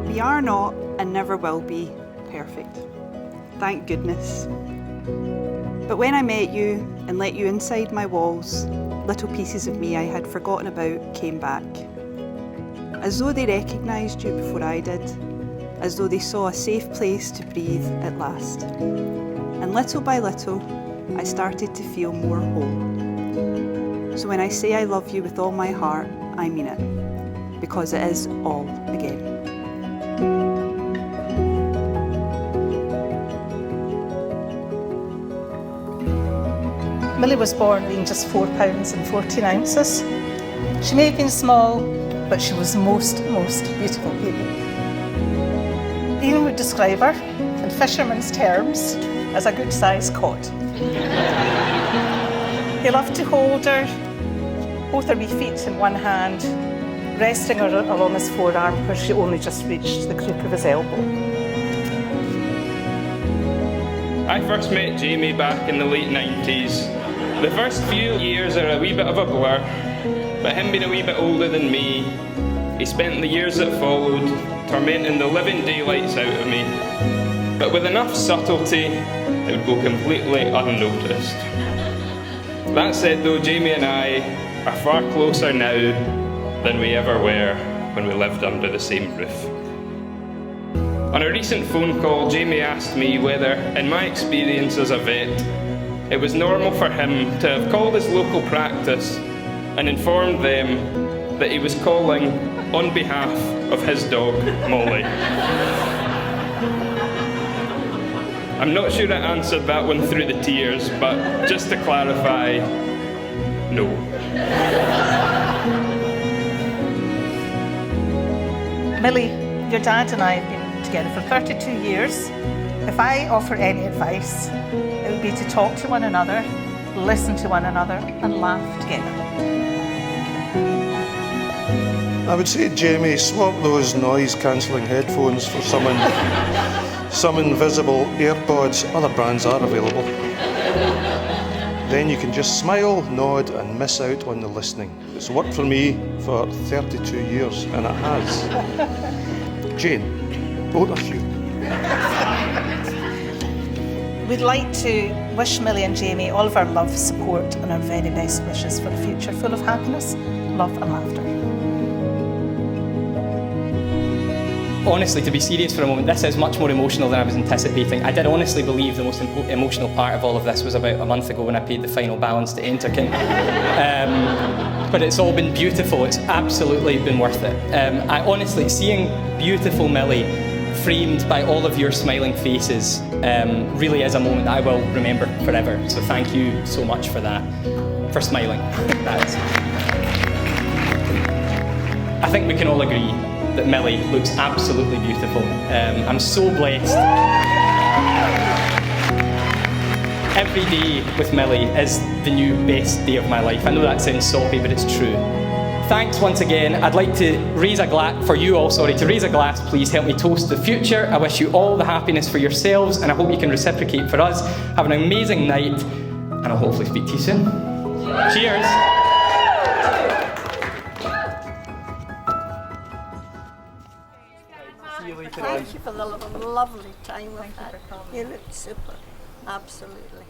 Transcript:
We are not and never will be perfect. Thank goodness. But when I met you and let you inside my walls, little pieces of me I had forgotten about came back. As though they recognised you before I did, as though they saw a safe place to breathe at last. And little by little, I started to feel more whole. So when I say I love you with all my heart, I mean it, because it is all again. Millie was born weighing just 4 pounds and 14 ounces. She may have been small, but she was the most beautiful baby. Ian would describe her, in fisherman's terms, as a good-sized cod. He loved to hold her, both her wee feet in one hand, resting her along his forearm where she only just reached the crook of his elbow. I first met Jamie back in the late 90s. The first few years are a wee bit of a blur, but him being a wee bit older than me, he spent the years that followed tormenting the living daylights out of me. But with enough subtlety, it would go completely unnoticed. That said though, Jamie and I are far closer now than we ever were when we lived under the same roof. On a recent phone call, Jamie asked me whether, in my experience as a vet, it was normal for him to have called his local practice and informed them that he was calling on behalf of his dog, Molly. I'm not sure I answered that one through the tears, but just to clarify, no. Millie, your dad and I have been together for 32 years. If I offer any advice, it would be to talk to one another, listen to one another, and laugh together. I would say, Jamie, swap those noise-cancelling headphones for some invisible AirPods. Other brands are available. Then you can just smile, nod, and miss out on the listening. It's worked for me for 32 years, and it has. Jane, both of you. We'd like to wish Millie and Jamie all of our love, support, and our very best wishes for a future full of happiness, love, and laughter. Honestly, to be serious for a moment, this is much more emotional than I was anticipating. I did honestly believe the most emotional part of all of this was about a month ago when I paid the final balance to Enterkine. But it's all been beautiful. It's absolutely been worth it. I honestly, seeing beautiful Millie framed by all of your smiling faces really is a moment that I will remember forever. So thank you so much for that, for smiling. I think we can all agree that Millie looks absolutely beautiful. I'm so blessed. Every day with Millie is the new best day of my life. I know that sounds soppy, but it's true. Thanks once again. I'd like to raise a glass, for you all, sorry, to raise a glass, please help me toast the future. I wish you all the happiness for yourselves, and I hope you can reciprocate for us. Have an amazing night, and I'll hopefully speak to you soon. Cheers. Thank you for the lovely time we've had. You look super, absolutely.